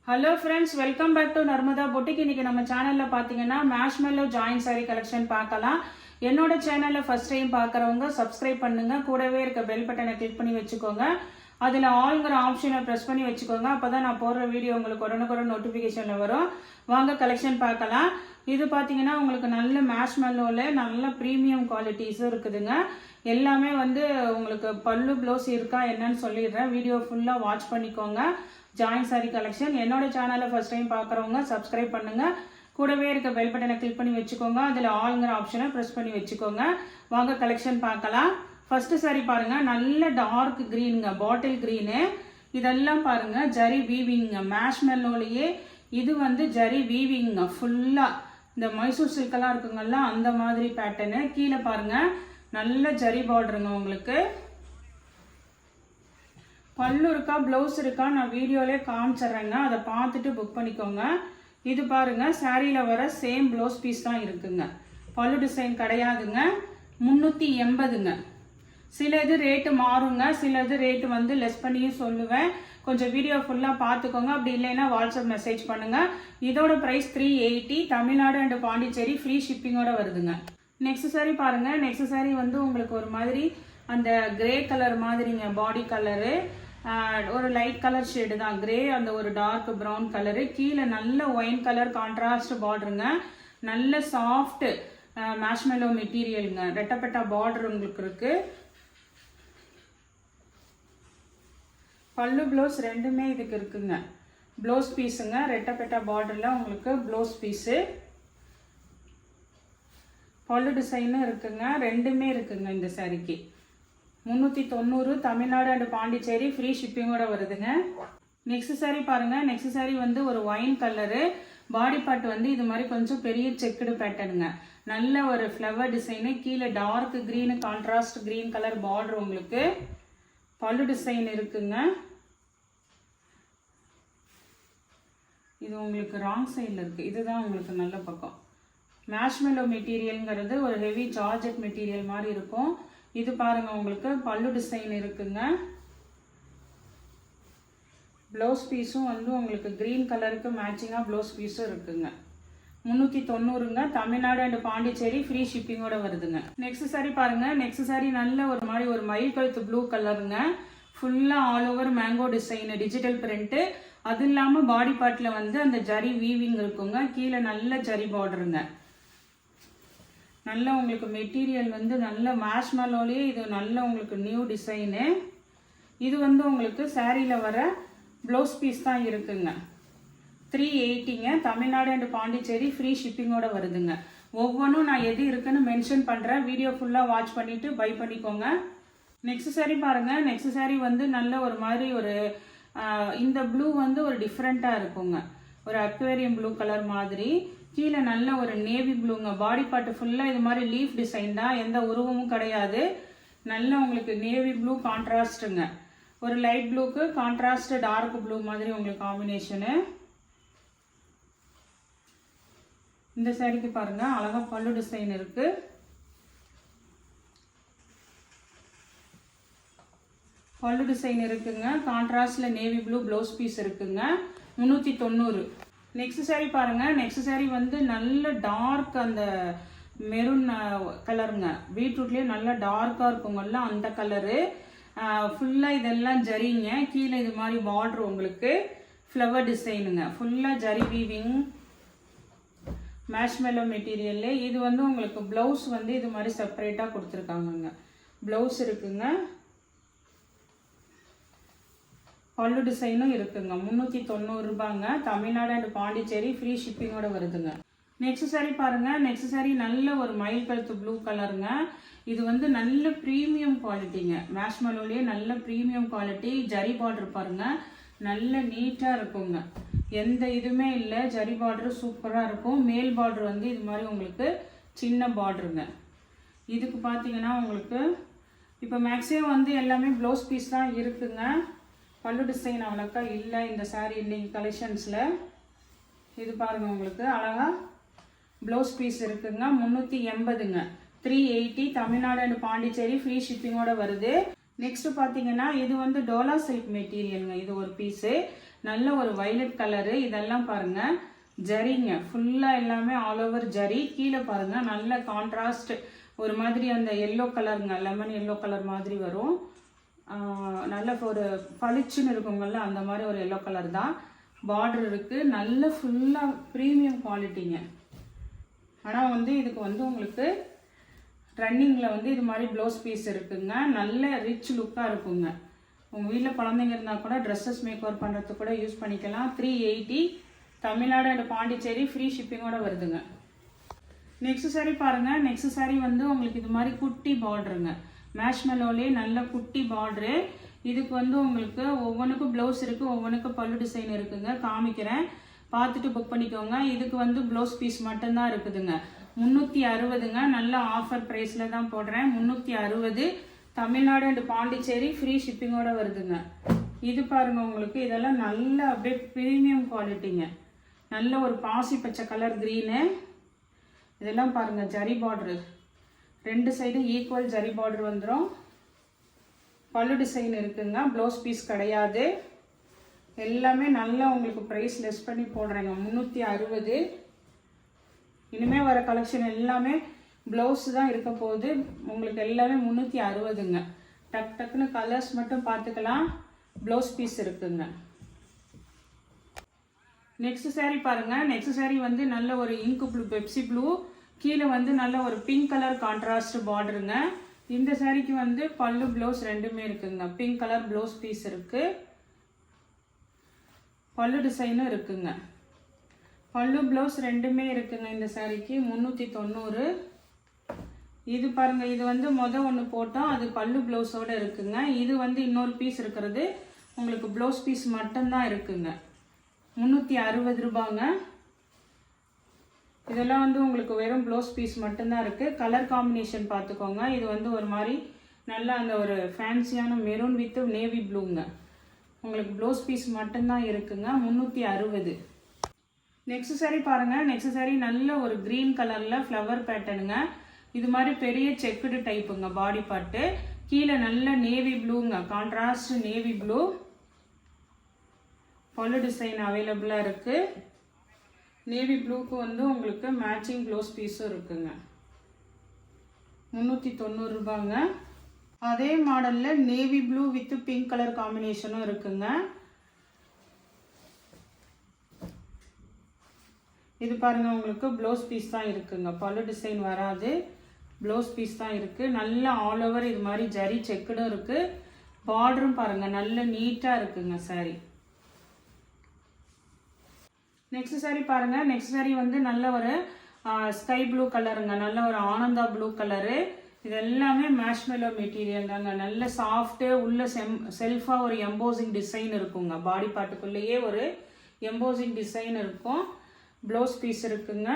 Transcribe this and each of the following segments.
Hello friends, welcome back to Narmada boutique. இன்னைக்கு நம்ம சேனலில் பார்த்தீங்கன்னா மேஷ்மெல்லோ ஜாயின் சாரி கலெக்ஷன் பார்க்கலாம். என்னோட சேனலில் ஃபர்ஸ்ட் டைம் பார்க்குறவங்க சப்ஸ்கிரைப் பண்ணுங்க, கூடவே இருக்க பெல் பட்டனை கிளிக் பண்ணி வச்சுக்கோங்க. அதில் ஆல்ங்கிற ஆப்ஷனை ப்ரெஸ் பண்ணி வச்சுக்கோங்க. அப்போ தான் நான் போடுற வீடியோ உங்களுக்கு உடனுக்குடன் நோட்டிஃபிகேஷனில் வரும். வாங்க கலெக்ஷன் பார்க்கலாம். இது பார்த்தீங்கன்னா உங்களுக்கு நல்ல மேஷ்மெல்லோவில் நல்ல ப்ரீமியம் குவாலிட்டிஸும் இருக்குதுங்க. எல்லாமே உங்களுக்கு பல்லு ப்ளவுஸ் இருக்கா என்னன்னு சொல்லிடுறேன். வீடியோ ஃபுல்லாக வாட்ச் பண்ணிக்கோங்க. Join sorry collection. என்னோட சேனலை ஃபர்ஸ்ட் டைம் பார்க்குறவங்க சப்ஸ்கிரைப் பண்ணுங்க, கூடவே இருக்க பெல் பட்டனை கிளிக் பண்ணி வச்சுக்கோங்க. அதில் ஆல்ங்கிற ஆப்ஷனை ப்ரெஸ் பண்ணி வச்சுக்கோங்க. வாங்க கலெக்ஷன் பார்க்கலாம். ஃபர்ஸ்ட் சாரி பாருங்க, நல்ல டார்க் கிரீனுங்க, பாட்டில் கிரீனு. இதெல்லாம் பாருங்க ஜரி வீவிங்க, மேஷ்மெல்லோலையே இது ஜரி வீவிங்க ஃபுல்லா. இந்த மைசூர் சில்கெல்லாம் இருக்குங்கல்ல அந்த மாதிரி பேட்டர்னு. கீழே பாருங்க நல்ல ஜரி பார்டருங்க. உங்களுக்கு பல்லு இருக்கா ப்ளவுஸ் இருக்கா நான் வீடியோலே காமிச்சிட்றேங்க, அதை பார்த்துட்டு புக் பண்ணிக்கோங்க. இது பாருங்க சாரியில் வர சேம் ப்ளவுஸ் பீஸ் தான் இருக்குங்க, பல்லு டிசைன் கிடையாதுங்க. 380ங்க. சில இது ரேட்டு மாறுங்க, சில இது ரேட்டு லெஸ் பண்ணியும் சொல்லுவேன். கொஞ்சம் வீடியோ ஃபுல்லாக பார்த்துக்கோங்க. அப்படி இல்லைன்னா வாட்ஸ்அப் மெசேஜ் பண்ணுங்க. இதோட price 380. Tamil Nadu and Pondicherry free ஷிப்பிங்கோட வருதுங்க. நெக்ஸ்ட் சாரி பாருங்க. நெக்ஸ்ட் சாரி உங்களுக்கு ஒரு மாதிரி அந்த கிரே கலர் மாதிரிங்க, பாடி கலரு ஒரு லைட் கலர் ஷேடு தான் கிரே, அந்த ஒரு டார்க் ப்ரௌன் கலரு. கீழே நல்ல ஒயின் கலர் கான்ட்ராஸ்ட் பார்டருங்க. நல்ல சாஃப்ட் மேஷ்மெல்லோ மெட்டீரியலுங்க. ரெட்டப்பட்டா பார்டர் உங்களுக்கு இருக்கு. பல்லு ப்ளவுஸ் ரெண்டுமே இதுக்கு இருக்குங்க. ப்ளவுஸ் பீஸுங்க, ரெட்டப்பட்டா பார்டரில் உங்களுக்கு ப்ளவுஸ் பீஸு. பல்லு டிசைனும் இருக்குங்க, ரெண்டுமே இருக்குங்க. இந்த சாரிக்கு 390. தமிழ்நாடு அண்ட் பாண்டிச்சேரி ஃப்ரீ ஷிப்பிங்கோட வருதுங்க. நெக்ஸ்ட் சாரி பாருங்க. நெக்ஸ்ட் சாரி ஒரு ஒயின் கலரு. பாடி பார்ட் இது மாதிரி கொஞ்சம் பெரிய செக்குடு பேட்டர்னுங்க. நல்ல ஒரு ஃப்ளவர் டிசைனு. கீழே dark green contrast green colour border உங்களுக்கு. பல்லு டிசைன் இருக்குங்க. இது உங்களுக்கு ராங் சைடில் இருக்குது, இதுதான் உங்களுக்கு நல்ல பக்கம். மேஷ்மெல்லோ மெட்டீரியல்ங்கிறது ஒரு ஹெவி ஜார்ஜெட் மெட்டீரியல் மாதிரி இருக்கும். இது பாருங்க உங்களுக்கு பல்லு டிசைன் இருக்குங்க. ப்ளவுஸ் பீஸும் உங்களுக்கு கிரீன் கலருக்கு மேட்சிங்காக ப்ளவுஸ் பீஸும் இருக்குங்க. 390ங்க. தமிழ்நாடு அண்ட் பாண்டிச்சேரி ஃப்ரீ ஷிப்பிங்கோட வருதுங்க. நெக்ஸ்ட் சாரி பாருங்க. நெக்ஸ்ட் சாரி நல்ல ஒரு மாதிரி ஒரு மயில் கழுத்து ப்ளூ கலருங்க. ஃபுல்லாக all over mango design, digital print. அது இல்லாமல் பாடி பார்ட்டில் அந்த ஜரி வீவிங் இருக்குங்க. கீழே நல்ல ஜரி பார்டருங்க. நல்ல உங்களுக்கு மெட்டீரியல் நல்ல மேஷ்மெல்லோலேயே இது நல்ல உங்களுக்கு நியூ டிசைனு. இது உங்களுக்கு சாரியில் வர ப்ளவுஸ் பீஸ் தான் இருக்குங்க. 380ங்க. தமிழ்நாடு அண்ட் பாண்டிச்சேரி ஃப்ரீ ஷிப்பிங்கோட வருதுங்க. ஒவ்வொன்றும் நான் எது இருக்குன்னு மென்ஷன் பண்ணுறேன். வீடியோ ஃபுல்லாக வாட்ச் பண்ணிவிட்டு பை பண்ணிக்கோங்க. நெக்ஸ்ட் சாரி பாருங்கள். நெக்ஸ்ட் சாரி நல்ல ஒரு மாதிரி ஒரு இந்த ப்ளூ ஒரு டிஃப்ரெண்ட்டாக இருக்குங்க. ஒரு அக்வேரியம் ப்ளூ கலர் மாதிரி. கீழே நல்ல ஒரு நேவி ப்ளூங்க. பாடி பார்ட் ஃபுல்லாக இது மாதிரி லீஃப் டிசைன் தான், எந்த உருவமும் கிடையாது. நல்ல உங்களுக்கு நேவி ப்ளூ கான்ட்ராஸ்ட்டுங்க. ஒரு லைட் ப்ளூக்கு கான்ட்ராஸ்ட் டார்க் ப்ளூ மாதிரி உங்களுக்கு காம்பினேஷனு. இந்த சாரிக்கு பாருங்க அழகா பல்லு டிசைன் இருக்கு. பல்லு டிசைன் இருக்குங்க. கான்ட்ராஸ்ட்ல நேவி ப்ளூ ப்ளவுஸ் பீஸ் இருக்குங்க. 390. நெக்ஸ்ட் சாரி பாருங்க. நெக்ஸ்ட் சாரி நல்ல டார்க் அந்த மெரூன் கலருங்க. பீட்ரூட்லேயே நல்லா டார்க்காக இருக்குங்கல்ல அந்த கலரு. ஃபுல்லாக இதெல்லாம் ஜரிங்க. கீழே இது மாதிரி பார்டர் உங்களுக்கு ஃப்ளவர் டிசைனுங்க. ஃபுல்லாக ஜரி வீவிங் மேஷ்மெல்லோ மெட்டீரியல்ல. இது உங்களுக்கு ப்ளவுஸ் இது மாதிரி செப்பரேட்டாக கொடுத்துருக்காங்கங்க. ப்ளவுஸ் இருக்குங்க. பல்லு டிசைனும் இருக்குங்க. 390 ரூபாங்க. தமிழ்நாடு அண்ட் பாண்டிச்சேரி ஃப்ரீ ஷிப்பிங்கோட வருதுங்க. நெக்ஸ்ட் சாரி பாருங்க. நெக்ஸ்ட் சாரி நல்ல ஒரு மயில் கழுத்து ப்ளூ கலருங்க. இது நல்ல ப்ரீமியம் குவாலிட்டிங்க. மேஷ்மெல்லோலேயே நல்ல ப்ரீமியம் குவாலிட்டி. ஜரி பார்டர் பாருங்க நல்ல நீட்டாக இருக்குங்க, எந்த இதுவுமே இல்லை. ஜரி பார்டர் சூப்பராக இருக்கும். மேல் பார்டர் இது மாதிரி உங்களுக்கு சின்ன பார்டருங்க. இதுக்கு பார்த்தீங்கன்னா உங்களுக்கு இப்போ மேக்ஸிமம் எல்லாமே ப்ளவுஸ் பீஸ் தான் இருக்குங்க. பல்லு டிசைன் அவ்வளோக்கா இல்லை இந்த சாரீ இன்னைக்கு கலெக்ஷன்ஸில். இது பாருங்கள் உங்களுக்கு அழகா ப்ளவுஸ் பீஸ் இருக்குங்க. 380ங்க. 380. தமிழ்நாடு அண்ட் பாண்டிச்சேரி ஃப்ரீ ஷிப்பிங்கோட வருது. நெக்ஸ்ட் பார்த்தீங்கன்னா இது டோலா சில்க் மெட்டீரியலுங்க. இது ஒரு பீஸு நல்ல ஒரு வயலட் கலரு. இதெல்லாம் பாருங்க ஜரிங்க, ஃபுல்லாக எல்லாமே ஆல் ஓவர் ஜரி. கீழே பாருங்க நல்ல கான்ட்ராஸ்ட் ஒரு மாதிரி அந்த எல்லோ கலருங்க, லெமன் எல்லோ கலர் மாதிரி வரும். நல்ல ஒரு பளிச்சுன்னு இருக்குங்கள்ல அந்த மாதிரி ஒரு எல்லோ கலர் தான். பார்டர் இருக்குது, நல்ல ஃபுல்லாக ப்ரீமியம் குவாலிட்டிங்க. ஆனால் வந்து இதுக்கு வந்து உங்களுக்கு ரன்னிங்கில் வந்து இது மாதிரி ப்ளவுஸ் பீஸ் இருக்குங்க. நல்ல ரிச் லுக்காக இருக்குங்க. உங்கள் வீட்டில் குழந்தைங்க இருந்தால் கூட ட்ரெஸ்ஸஸ் மேக் ஓவர் பண்ணுறதுக்கு கூட யூஸ் பண்ணிக்கலாம். 380 தமிழ்நாடு அண்ட் பாண்டிச்சேரி ஃப்ரீ ஷிப்பிங்கோட வருதுங்க. நெக்ஸ்ட் சாரீ பாருங்கள். நெக்ஸ்ட் சாரீ வந்து உங்களுக்கு இது மாதிரி குட்டி பார்டருங்க, மேஷ்மெலோலே நல்ல குட்டி பார்டரு. இதுக்கு வந்து உங்களுக்கு ஒவ்வொன்றுக்கும் ப்ளவுஸ் இருக்குது, ஒவ்வொன்றுக்கும் பல்லு டிசைன் இருக்குங்க. காமிக்கிறேன், பார்த்துட்டு புக் பண்ணிக்கோங்க. இதுக்கு வந்து ப்ளவுஸ் பீஸ் மட்டும்தான் இருக்குதுங்க. 360ங்க. நல்ல ஆஃபர் ப்ரைஸில் தான் போடுறேன். 360 தமிழ்நாடு அண்ட் பாண்டிச்சேரி ஃப்ரீ ஷிப்பிங்கோட வருதுங்க. இது பாருங்க உங்களுக்கு இதெல்லாம் நல்ல அப்படியே ப்ரீமியம் குவாலிட்டிங்க. நல்ல ஒரு பாசி பச்சை கலர் க்ரீனு. இதெல்லாம் பாருங்க ஜரி பார்டரு, 2 சைடும் ஈக்குவல் ஜரி பார்டர் வந்துடும். பல்லு டிசைன் இருக்குங்க, ப்ளவுஸ் பீஸ் கிடையாது. எல்லாமே நல்லா உங்களுக்கு ப்ரைஸ் லெஸ் பண்ணி போடுறேங்க. 360. இனிமேல் வர கலெக்ஷன் எல்லாமே ப்ளவுஸ் தான் இருக்க போகுது. உங்களுக்கு எல்லாமே 360ங்க. டக் டக்குன்னு கலர்ஸ் மட்டும் பார்த்துக்கலாம். ப்ளவுஸ் பீஸ் இருக்குங்க. நெக்ஸ்ட் சாரீ பாருங்க. நெக்ஸ்ட் சாரீ வந்து நல்ல ஒரு இங்கு ப்ளூ, பெப்சி ப்ளூ, கீழே வந்து நல்ல ஒரு பிங்க் கலர் கான்ட்ராஸ்ட் பார்டருங்க. இந்த சாரீக்கு வந்து பல்லு ப்ளவுஸ் ரெண்டுமே இருக்குங்க. பிங்க் கலர் ப்ளவுஸ் பீஸ் இருக்கு, பல்லு டிசைனும் இருக்குங்க. பல்லு ப்ளவுஸ் ரெண்டுமே இருக்குங்க. இந்த சாரீக்கு 390. இது பாருங்க, இது வந்து ஒன்று போட்டோம், அது பல்லு ப்ளவுஸோட இருக்குங்க. இது வந்து இன்னொரு பீஸ் இருக்கிறது உங்களுக்கு ப்ளவுஸ் பீஸ் மட்டும்தான் இருக்குங்க. 360 ரூபாங்க. இதெல்லாம் வந்து உங்களுக்கு வெறும் ப்ளவுஸ் பீஸ் மட்டும்தான் இருக்குது. கலர் காம்பினேஷன் பார்த்துக்கோங்க. இது வந்து ஒரு மாதிரி நல்லா அந்த ஒரு ஃபேன்சியான மெரூன் வித் நேவி ப்ளூங்க. உங்களுக்கு ப்ளவுஸ் பீஸ் மட்டும்தான் இருக்குங்க. 360. நெக்ஸ்ட் சாரீ பாருங்கள். நெக்ஸ்ட் சாரீ நல்ல ஒரு க்ரீன் கலரில் ஃப்ளவர் பேட்டர்னுங்க. இது மாதிரி பெரிய செக்குடு டைப்புங்க பாடி பார்ட்டு. கீழே நல்ல நேவி ப்ளூங்க, கான்ட்ராஸ்ட் நேவி ப்ளூ. பல்லு டிசைன் அவைலபிளாக இருக்குது. நேவி ப்ளூக்கு வந்து உங்களுக்கு மேட்சிங் ப்ளவுஸ் பீஸும் இருக்குங்க. 390 ரூபாங்க. அதே மாடலில் navy blue with pink colour காம்பினேஷனும் இருக்குங்க. இது பாருங்க உங்களுக்கு ப்ளவுஸ் பீஸ் தான் இருக்குங்க. பல்லு டிசைன் வராது, ப்ளவுஸ் பீஸ் தான் இருக்குது. நல்ல ஆல் ஓவர் இது மாதிரி ஜரி செக்குடும் இருக்குது. பார்டரும் பாருங்கள் நல்ல நீட்டாக இருக்குங்க சாரீ. நெக்ஸ்ட் சாரீ பாருங்கள். நெக்ஸ்ட் சாரீ வந்து நல்ல ஒரு ஸ்கை ப்ளூ கலருங்க, நல்ல ஒரு ஆனந்தா ப்ளூ கலரு. இது எல்லாமே மேஷ்மெலோ மெட்டீரியல் தாங்க. நல்ல சாஃப்ட்டு, உள்ள செல்ஃபாக ஒரு எம்போசிங் டிசைன் இருக்குங்க. பாடி பார்ட்டுக்குள்ளேயே ஒரு எம்போசிங் டிசைன் இருக்கும். ப்ளவுஸ் பீஸ் இருக்குங்க,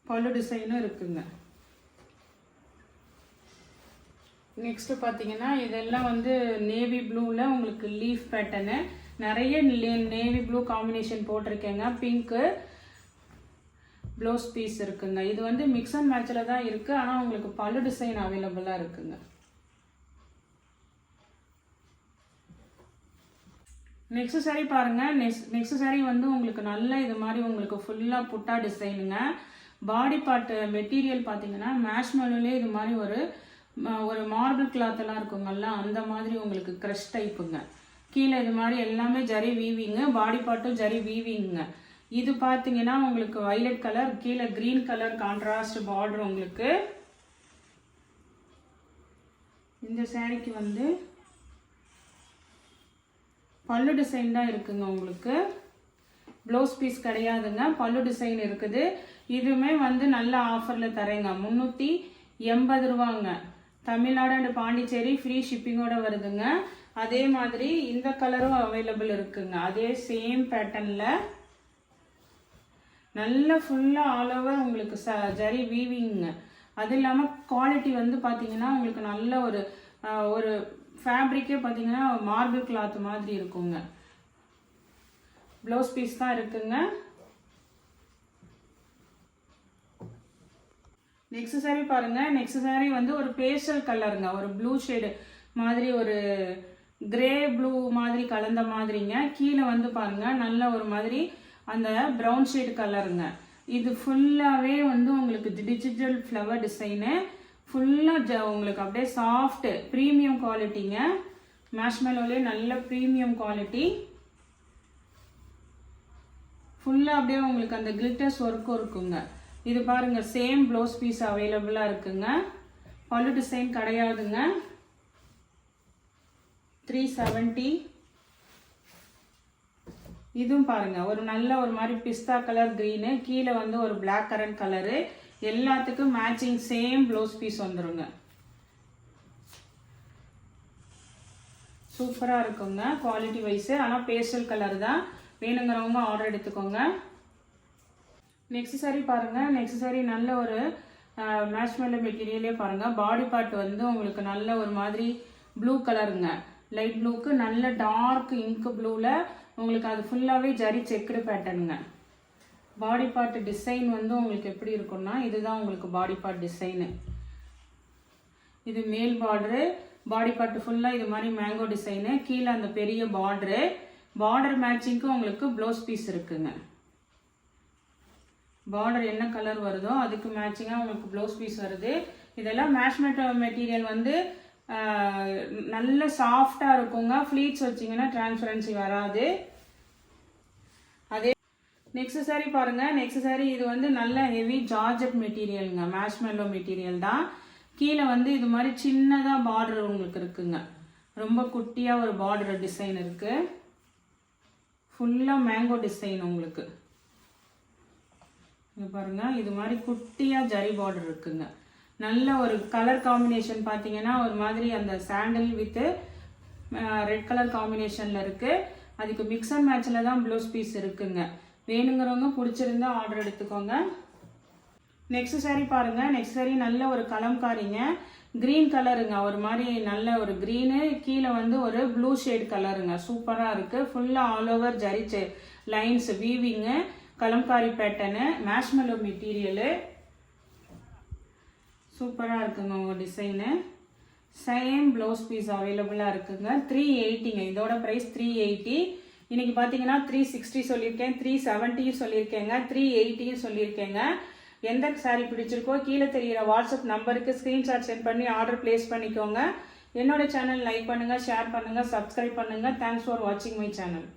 பல்லு டிசைனும் இருக்குங்க. நெக்ஸ்ட் பார்த்தீங்கன்னா இதெல்லாம் வந்து நேவி ப்ளூவில் உங்களுக்கு லீஃப் பேட்டர்னு. நிறைய நேவி ப்ளூ காம்பினேஷன் போட்டிருக்கேங்க. பிங்க்கு ப்ளவுஸ் பீஸ் இருக்குங்க. இது வந்து மிக்ஸ் அண்ட் மேட்சில் தான் இருக்குது, ஆனால் உங்களுக்கு பல்லு டிசைன் அவைலபிளாக இருக்குங்க. நெக்ஸ்ட் சாரீ பாருங்கள். நெக்ஸ்ட் சாரீ வந்து உங்களுக்கு நல்ல இது மாதிரி உங்களுக்கு ஃபுல்லாக புட்டா டிசைனுங்க. பாடி பார்ட் மெட்டீரியல் பார்த்தீங்கன்னா மேஷ்மெலோலே இது மாதிரி ஒரு மார்பிள் கிளாத்தெல்லாம் இருக்குங்கல்ல அந்த மாதிரி உங்களுக்கு க்ரஷ் டைப்புங்க. கீழே இது மாதிரி எல்லாமே ஜரி வீவிங்க, பாடி பார்ட்டும் ஜரி வீவிங்க. இது பார்த்தீங்கன்னா உங்களுக்கு வயலட் கலர், கீழே க்ரீன் கலர் கான்ட்ராஸ்ட் பார்டர். உங்களுக்கு இந்த சாரீக்கு வந்து பல்லு டிசைன் தான் இருக்குங்க. உங்களுக்கு ப்ளவுஸ் பீஸ் கிடையாதுங்க, பல்லு டிசைன் இருக்குது. இதுவுமே வந்து நல்ல ஆஃபரில் தரேங்க. 380 ரூபாங்க. தமிழ்நாடு அண்ட் பாண்டிச்சேரி ஃப்ரீ ஷிப்பிங்கோட வருதுங்க. அதே மாதிரி இந்த கலரும் அவைலபிள் இருக்குங்க. அதே சேம் பேட்டர்னில் நல்ல ஃபுல்லாக ஆல் ஓவர் உங்களுக்கு ஜரி வீவிங்க. அது இல்லாமல் குவாலிட்டி வந்து பார்த்தீங்கன்னா உங்களுக்கு நல்ல ஒரு ஃபேப்ரிக்கே பார்த்தீங்கன்னா மார்பிள் கிளாத் மாதிரி இருக்குங்க. ப்ளவுஸ் பீஸ் தான் இருக்குங்க. நெக்ஸ்ட் சாரீ பாருங்க. நெக்ஸ்ட் சாரீ வந்து ஒரு பேஸ்டல் கலருங்க, ஒரு ப்ளூ ஷேடு மாதிரி ஒரு கிரே ப்ளூ மாதிரி கலந்த மாதிரிங்க. கீழே வந்து பாருங்க நல்ல ஒரு மாதிரி அந்த ப்ரௌன் ஷேட் கலருங்க. இது ஃபுல்லாகவே வந்து உங்களுக்கு டிஜிட்டல் ஃப்ளவர் டிசைனு. ஃபுல்லாக உங்களுக்கு அப்படியே சாஃப்ட் ப்ரீமியம் குவாலிட்டிங்க. மேஷ்மெலோலே நல்ல ப்ரீமியம் குவாலிட்டி. ஃபுல்லாக அப்படியே உங்களுக்கு அந்த கிளிட்டர்ஸ் ஒர்க்கும் இருக்குங்க. இது பாருங்க சேம் ப்ளவுஸ் பீஸ் அவைலபிளாக இருக்குங்க. பல்லு டிசைன் கிடையாதுங்க. 370. இதுவும் பாருங்க ஒரு நல்ல ஒரு மாதிரி பிஸ்தா கலர் க்ரீனு, கீழே வந்து ஒரு பிளாக் கரண்ட் கலரு. எல்லாத்துக்கும் மேட்சிங் சேம் ப்ளவுஸ் பீஸ் வந்துருங்க. சூப்பராக இருக்குங்க குவாலிட்டி வைஸு. ஆனால் பேஸ்டல் கலர் தான். வேணுங்கிறவங்க ஆர்டர் எடுத்துக்கோங்க. நெக்ஸ்ட் சாரி பாருங்க. நெக்ஸ்ட் சாரி நல்ல ஒரு மேஷ்மெலோ மெட்டீரியலே பாருங்க. பாடி பார்ட் வந்து உங்களுக்கு நல்ல ஒரு மாதிரி ப்ளூ கலருங்க. லைட் ப்ளூக்கு நல்ல டார்க் இங்க் ப்ளூவில் உங்களுக்கு அது ஃபுல்லாகவே ஜரி செக்குடு பேட்டர்னுங்க. பாடி பார்ட் டிசைன் வந்து உங்களுக்கு எப்படி இருக்குன்னா இதுதான் உங்களுக்கு பாடி பார்ட் டிசைனு. இது மேல் பார்டரு. பாடி பார்ட் ஃபுல்லாக இது மாதிரி மேங்கோ டிசைனு. கீழே அந்த பெரிய பார்டரு. பார்டர் மேட்சிங்க்கு உங்களுக்கு ப்ளவுஸ் பீஸ் இருக்குங்க. பார்டர் என்ன கலர் வருதோ அதுக்கு மேட்சிங்காக உங்களுக்கு ப்ளவுஸ் பீஸ் வருது. இதெல்லாம் மேஷ்மெலோ மெட்டீரியல் வந்து நல்ல சாஃப்டாக இருக்குங்க. ஃப்ளீட்ஸ் வச்சிங்கன்னா டிரான்ஸ்பரன்சி வராது. அதே நெக்ஸ்ட் சாரி பாருங்க. நெக்ஸ்ட் சாரி இது வந்து நல்ல ஹெவி ஜார்ஜெட் மெட்டீரியலுங்க. மேஷ்மெலோ மெட்டீரியல் தான். கீழே வந்து இது மாதிரி சின்னதாக பார்டர் உங்களுக்கு இருக்குங்க. ரொம்ப குட்டியாக ஒரு பார்டர் டிசைன் இருக்கு. ஃபுல்லாக மேங்கோ டிசைன் உங்களுக்கு. இது பாருங்க இது மாதிரி குட்டியாக ஜரி பார்டர் இருக்குங்க. நல்ல ஒரு கலர் காம்பினேஷன் பார்த்தீங்கன்னா ஒரு மாதிரி அந்த சாண்டல் வித் ரெட் கலர் காம்பினேஷனில் இருக்குது. அதுக்கு மிக்ஸ் அண்ட் மேட்சில் தான் ப்ளவுஸ் பீஸ் இருக்குங்க. வேணுங்கிறவங்க பிடிச்சிருந்தா ஆர்டர் எடுத்துக்கோங்க. நெக்ஸ்ட் சாரி பாருங்க. நெக்ஸ்ட் சாரி நல்ல ஒரு கலம்காரிங்க. க்ரீன் கலருங்க. ஒரு மாதிரி நல்ல ஒரு க்ரீனு, கீழே வந்து ஒரு ப்ளூ ஷேட் கலருங்க. சூப்பராக இருக்குது. ஃபுல்லாக all over zari lines weaving. Kalamkari pattern. Marshmallow material. சூப்பராக இருக்குங்க உங்கள் டிசைனு. சேம் ப்ளவுஸ் பீஸ் அவைலபிளாக இருக்குங்க. 380ங்க. இதோட ப்ரைஸ் 380. இன்றைக்கி பார்த்தீங்கன்னா 360 சொல்லியிருக்கேன், 370 சொல்லியிருக்கேங்க, 380 சொல்லியிருக்கேங்க. எந்த சாரீ பிடிச்சிருக்கோ கீழே தெரிகிற வாட்ஸ்அப் நம்பருக்கு ஸ்க்ரீன்ஷாட் சென்ட் பண்ணி ஆர்டர் ப்ளேஸ் பண்ணிக்கோங்க. என்னோட சேனல் லைக் பண்ணுங்கள், ஷேர் பண்ணுங்கள், சப்ஸ்கிரைப் பண்ணுங்கள். தேங்க்ஸ் ஃபார் வாட்சிங் மை சேனல்.